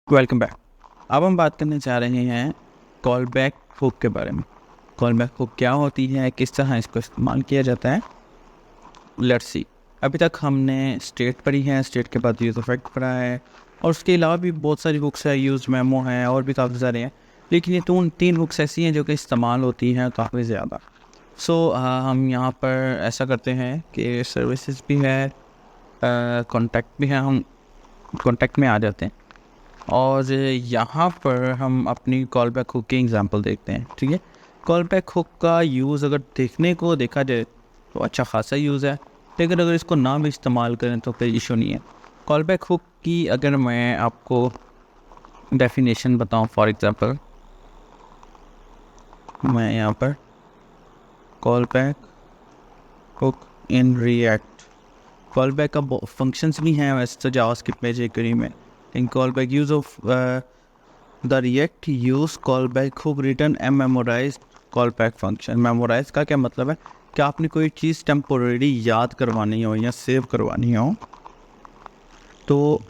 Welcome back. अब हम बात करने जा रहे हैं कॉल बैक हुक के बारे में। कॉल बैक हुक क्या होती है, किस तरह इसको इस्तेमाल किया जाता है, लेट्स सी। अभी तक हमने स्टेट पढ़ी है, स्टेट के बाद यूज़ इफेक्ट पढ़ा है, और उसके अलावा भी बहुत सारी हुक्स है, यूज़ मेमो है, और भी काफ़ी सारे हैं। लेकिन ये तीन हुक्स ऐसी हैं जो कि इस्तेमाल होती हैं काफ़ी ज़्यादा। हम यहाँ पर ऐसा करते हैं कि सर्विसेज भी है, कॉन्टैक्ट भी है, हम कॉन्टैक्ट में आ जाते हैं और यहाँ पर हम अपनी कॉल बैक हुक की एग्जांपल देखते हैं। ठीक है, कॉल बैक हुक का यूज़ अगर देखने को देखा जाए तो अच्छा खासा यूज़ है, लेकिन अगर इसको ना भी इस्तेमाल करें तो कोई इशू नहीं है। कॉल बैक हुक की अगर मैं आपको डेफिनेशन बताऊं, फॉर एग्ज़ाम्पल मैं यहाँ पर callback hook in React, callback का फंक्शंस भी हैं वैसे तो जावास्क्रिप्ट में, jQuery में। In callback use of the React use callback hook return M memorize callback function. Memorize का क्या मतलब है कि आपने कोई चीज़ टेम्पोरेरी याद करवानी हो या सेव करवानी हो तो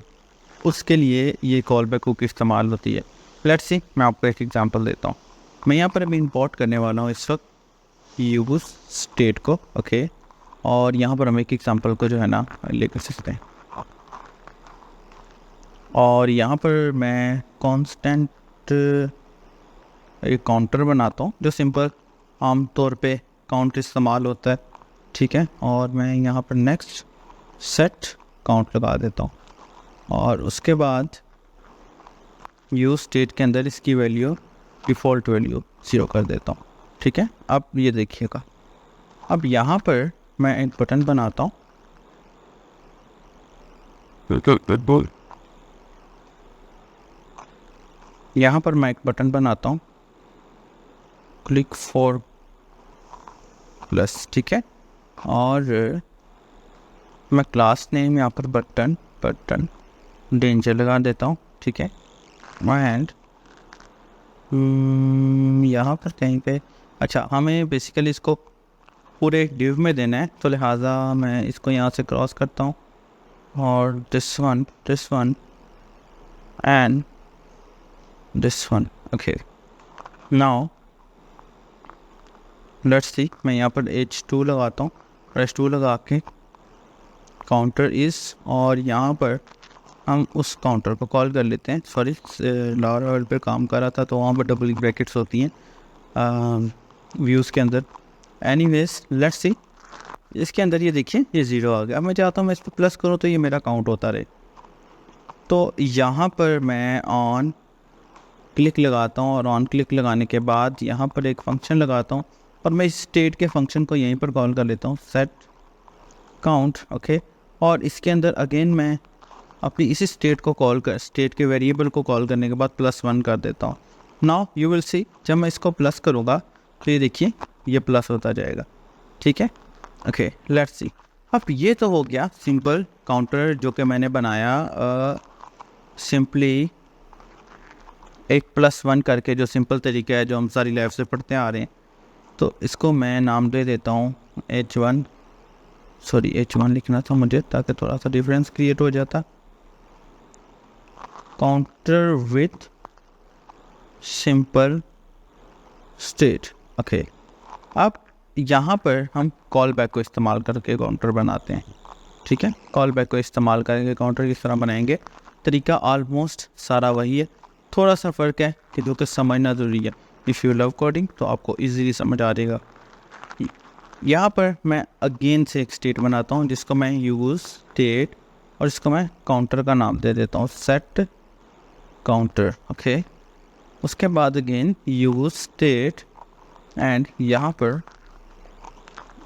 उसके लिए ये कॉल बैक हुक इस्तेमाल होती है। लेट्स सी, मैं आपको एक एग्जांपल देता हूँ। मैं यहाँ पर अभी इंपोर्ट करने वाला हूँ इस वक्त यूज़ स्टेट को, ओके। और यहाँ पर हम एक एग्जांपल को जो है ना लेकर सकते हैं, और यहाँ पर मैं कांस्टेंट एक काउंटर बनाता हूँ जो सिंपल आम तौर पे काउंट इस्तेमाल होता है। ठीक है, और मैं यहाँ पर नेक्स्ट सेट काउंट लगा देता हूँ और उसके बाद यूज़ स्टेट के अंदर इसकी वैल्यू डिफ़ॉल्ट वैल्यू 0 कर देता हूँ। ठीक है, अब ये देखिएगा, अब यहाँ पर मैं एक बटन बनाता हूँ। यहाँ पर मैं एक बटन बनाता हूँ, क्लिक फॉर प्लस। ठीक है, और मैं क्लास नेम यहाँ पर बटन डेंजर लगा देता हूँ। ठीक है, एंड यहाँ पर कहीं पे, अच्छा हमें बेसिकली इसको पूरे डिव में देना है, तो लिहाजा मैं इसको यहाँ से क्रॉस करता हूँ और this one and this one. Okay, now let's see, मैं यहाँ पर H2 लगाता हूँ, H2 लगा के काउंटर इस, और यहाँ पर हम उस काउंटर को कॉल कर लेते हैं। सॉरी, लारावेल पे काम कर रहा था तो वहाँ पर डबल ब्रैकेट्स होती हैं व्यूज़ के अंदर। एनीवेज लेट्स सी, इसके अंदर ये देखिए ये 0 आ गया। अब मैं चाहता हूँ मैं इस पर प्लस करूँ तो ये मेरा काउंट होता रहे। तो यहाँ पर मैं ऑन क्लिक लगाता हूँ और ऑन क्लिक लगाने के बाद यहाँ पर एक फंक्शन लगाता हूँ और मैं इस स्टेट के फंक्शन को यहीं पर कॉल कर लेता हूँ, सेट काउंट। ओके, और इसके अंदर अगेन मैं अपनी इसी स्टेट को कॉल कर, स्टेट के वेरिएबल को कॉल करने के बाद +1 कर देता हूँ। नाउ यू विल सी, जब मैं इसको प्लस करूँगा तो ये देखिए ये प्लस होता जाएगा। ठीक है, ओके लेट्स सी। अब ये तो हो गया सिंपल काउंटर जो कि मैंने बनाया सिंपली एक +1 करके, जो सिंपल तरीका है जो हम सारी लाइफ से पढ़ते आ रहे हैं। तो इसको मैं नाम दे देता हूँ H1, सॉरी H1 लिखना था मुझे ताकि थोड़ा सा डिफरेंस क्रिएट हो जाता। Counter with simple state. Okay, अब यहाँ पर हम कॉल बैक को इस्तेमाल करके काउंटर बनाते हैं। ठीक है, कॉल बैक को इस्तेमाल करके काउंटर किस तरह बनाएंगे, तरीका ऑलमोस्ट सारा वही है, थोड़ा सा फ़र्क है कि जो कि समझना ज़रूरी है। इफ़ यू लव कोडिंग तो आपको इजीली समझ आ जाएगा। यहाँ पर मैं अगेन से एक स्टेट बनाता हूँ जिसको मैं यूज़ स्टेट, और इसको मैं काउंटर का नाम दे देता हूँ, सेट काउंटर। ओके, उसके बाद अगेन यूज़ स्टेट एंड यहाँ पर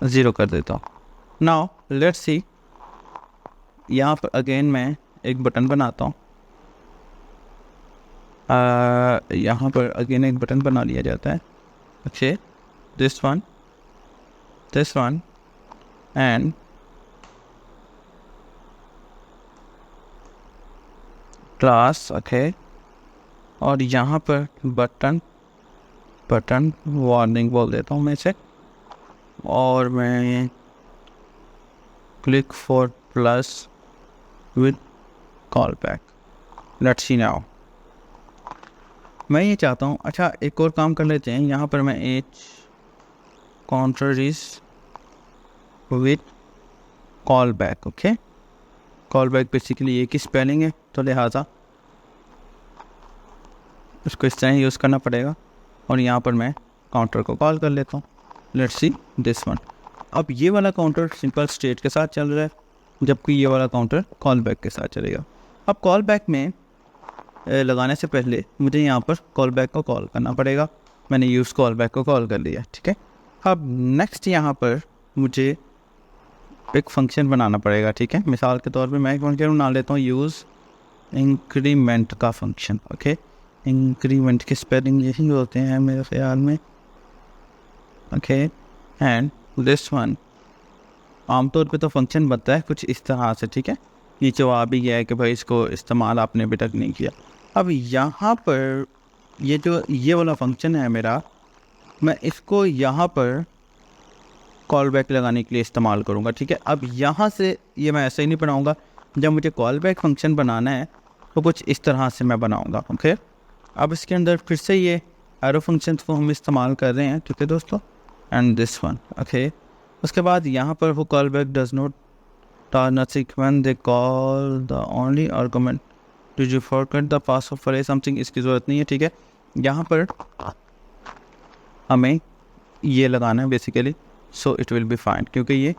0 कर देता हूँ। नाउ लेट्स सी, यहाँ पर अगेन मैं एक बटन बनाता हूँ, यहाँ पर अगेन एक बटन बना लिया जाता है। Okay, this one and class. Okay, और यहाँ पर बटन वार्निंग बोल देता हूँ मैं इसे, और मैं click for plus with call back. Let's see now, मैं ये चाहता हूँ, अच्छा एक और काम कर लेते हैं, यहाँ पर मैं H counter is with call back. Okay, call back basically एक ही स्पेलिंग है, तो लिहाजा उसको इस तरह यूज़ करना पड़ेगा। और यहाँ पर मैं काउंटर को कॉल कर लेता हूँ। Let's see this one. अब ये वाला काउंटर सिंपल स्टेट के साथ चल रहा है, जबकि ये वाला काउंटर कॉल बैक के साथ चलेगा। अब कॉल बैक में लगाने से पहले मुझे यहाँ पर कॉल बैक को कॉल करना पड़ेगा। मैंने यूज़ कॉल बैक को कॉल कर लिया, ठीक है। अब नेक्स्ट यहाँ पर मुझे एक फंक्शन बनाना पड़ेगा, ठीक है। मिसाल के तौर पे मैं एक फंक्शन बना लेता हूँ, यूज़ इंक्रीमेंट का फंक्शन। ओके, इंक्रीमेंट के स्पेलिंग यही होते हैं मेरे ख्याल में। ओके, एंड दिस वन आमतौर पे तो फंक्शन बनता है कुछ इस तरह से, ठीक है। नीचे आ भी गया है कि भाई इसको इस्तेमाल आपने अभी तक नहीं किया। अब यहाँ पर ये वाला फंक्शन है मेरा, मैं इसको यहाँ पर कॉल बैक लगाने के लिए इस्तेमाल करूँगा, ठीक है। अब यहाँ से ये मैं ऐसे ही नहीं बनाऊँगा, जब मुझे कॉल बैक फंक्शन बनाना है तो कुछ इस तरह से मैं बनाऊँगा। ओके, अब इसके अंदर फिर से ये एरो फंक्शन को हम इस्तेमाल कर रहे हैं, ठीक है दोस्तों, एंड दिस वन। ओके, उसके बाद यहाँ पर वो call back does not when they call the only argument did you forget the password for a something, इसकी ज़रूरत नहीं है, ठीक है। यहाँ पर हमें ये लगाना है basically, so it will be fine, क्योंकि ये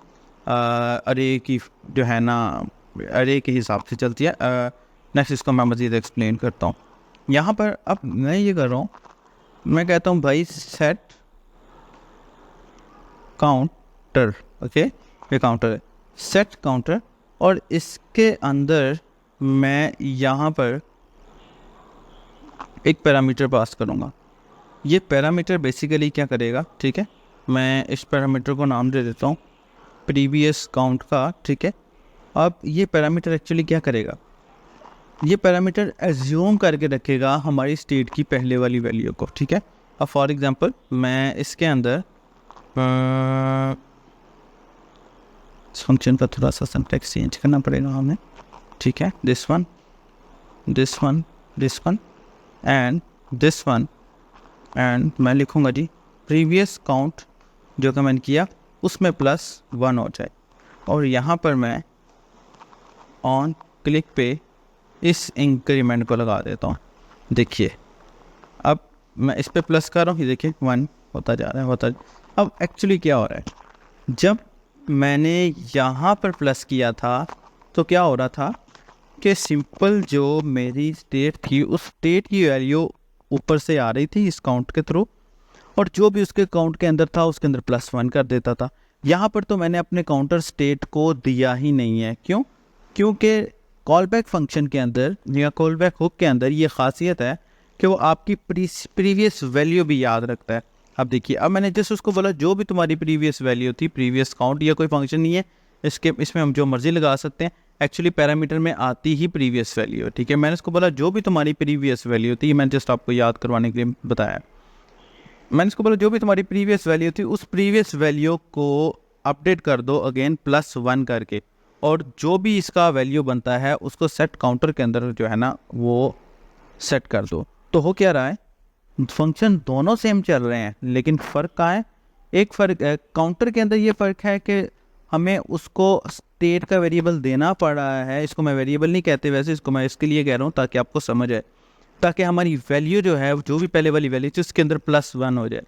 अरे की जो है ना अरे के हिसाब से चलती है। नेक्स्ट इसको मैं मज़ीद एक्सप्लेन करता हूँ। यहाँ पर अब मैं ये कर रहा हूँ, मैं कहता हूँ भाई सेट काउंटर। ओके, ये काउंटर है, सेट काउंटर, और इसके अंदर मैं यहाँ पर एक पैरामीटर पास करूँगा। ये पैरामीटर बेसिकली क्या करेगा, ठीक है, मैं इस पैरामीटर को नाम दे देता हूँ प्रीवियस काउंट का, ठीक है। अब ये पैरामीटर एक्चुअली क्या करेगा, ये पैरामीटर एज्यूम करके रखेगा हमारी स्टेट की पहले वाली वैल्यू को, ठीक है। अब फॉर एग्जांपल मैं इसके अंदर फंक्शन का थोड़ा सा सिंटैक्स चेंज करना पड़ेगा हमें, ठीक है। This one this one this one and this one, and मैं लिखूँगा जी प्रीवियस काउंट जो कि मैंने किया उसमें +1 हो जाए। और यहाँ पर मैं ऑन क्लिक पे इस इंक्रीमेंट को लगा देता हूँ। देखिए अब मैं इस पे प्लस कर रहा हूँ, ये देखिए 1 होता जा रहा है, अब एक्चुअली क्या हो रहा है, जब मैंने यहाँ पर प्लस किया था तो क्या हो रहा था कि सिंपल जो मेरी स्टेट थी उस स्टेट की वैल्यू ऊपर से आ रही थी इस काउंट के थ्रू, और जो भी उसके काउंट के अंदर था उसके अंदर +1 कर देता था। यहाँ पर तो मैंने अपने काउंटर स्टेट को दिया ही नहीं है, क्यों? क्योंकि कॉल बैक फंक्शन के अंदर या कॉल बैक हुक के अंदर ये खासियत है कि वो आपकी प्रीवियस वैल्यू भी याद रखता है। अब देखिए, अब मैंने जस्ट उसको बोला जो भी तुम्हारी प्रीवियस वैल्यू थी, प्रीवियस काउंट, या कोई फंक्शन नहीं है इसमें हम जो मर्जी लगा सकते हैं, एक्चुअली पैरामीटर में आती ही प्रीवियस वैल्यू, ठीक है। मैंने उसको बोला जो भी तुम्हारी प्रीवियस वैल्यू थी, मैंने जस्ट आपको याद करवाने के लिए बताया, मैंने इसको बोला जो भी तुम्हारी प्रीवियस वैल्यू थी उस प्रीवियस वैल्यू को अपडेट कर दो अगेन +1 करके, और जो भी इसका वैल्यू बनता है उसको सेट काउंटर के अंदर जो है ना वो सेट कर दो। तो हो क्या रहा है, फंक्शन दोनों सेम चल रहे हैं, लेकिन फ़र्क कहाँ है, एक फ़र्क है काउंटर के अंदर, ये फ़र्क है कि हमें उसको स्टेट का वेरिएबल देना पड़ रहा है। इसको मैं वेरिएबल नहीं कहते वैसे, इसको मैं इसके लिए कह रहा हूँ ताकि आपको समझ आए, ताकि हमारी वैल्यू जो है जो भी पहले वाली वैल्यू थी उसके अंदर +1 हो जाए।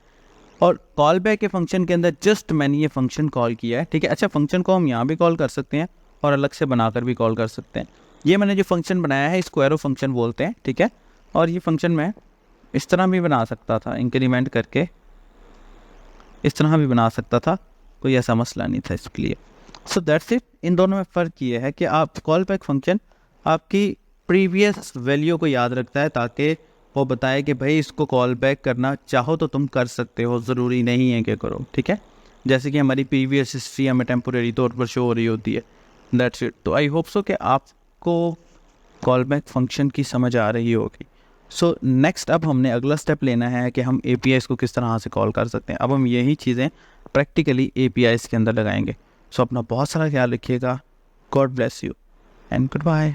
और कॉल बैक के फंक्शन के अंदर जस्ट मैंने ये फंक्शन कॉल किया है, ठीक है। अच्छा, फंक्शन को हम यहाँ भी कॉल कर सकते हैं और अलग से बनाकर भी कॉल कर सकते हैं। ये मैंने जो फंक्शन बनाया है इसको एरो फंक्शन बोलते हैं, ठीक है। और ये फंक्शन मैं इस तरह भी बना सकता था, इंक्रीमेंट करके इस तरह भी बना सकता था, कोई ऐसा मसला नहीं था इसके लिए। So that's it. इन दोनों में फ़र्क ये है कि आप कॉल बैक फंक्शन आपकी प्रीवियस वैल्यू को याद रखता है ताकि वो बताए कि भाई इसको कॉल बैक करना चाहो तो तुम कर सकते हो, ज़रूरी नहीं है कि करो, ठीक है। जैसे कि हमारी प्रीवियस हिस्ट्री हमें टेम्पोरेरी तौर पर शो हो रही होती है। That's it. तो आई होप सो कि आपको कॉल बैक फंक्शन की समझ आ रही होगी। सो नेक्स्ट अब हमने अगला स्टेप लेना है कि हम APIs को किस तरह से कॉल कर सकते हैं। अब हम यही चीज़ें प्रैक्टिकली APIs के अंदर लगाएंगे। सो अपना बहुत सारा ख्याल रखिएगा। God bless you and good bye.